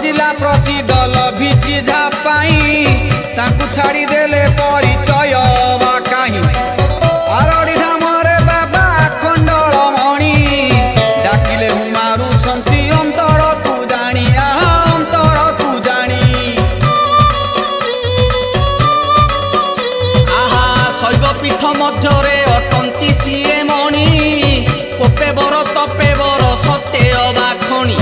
जिला प्रसिद्ध लभिची झापाई तांकु छाड़ी देले परिचय बा काहीं आरड़ी धामरे बाबा खंडलमणि डाकिले हूँ मारुछंती अंतर को जानी अंतर को जानी आहा शैव पीठ मध्यरे अटंती सीए मणि कोपे बर तपे बर सत्य बा खणी।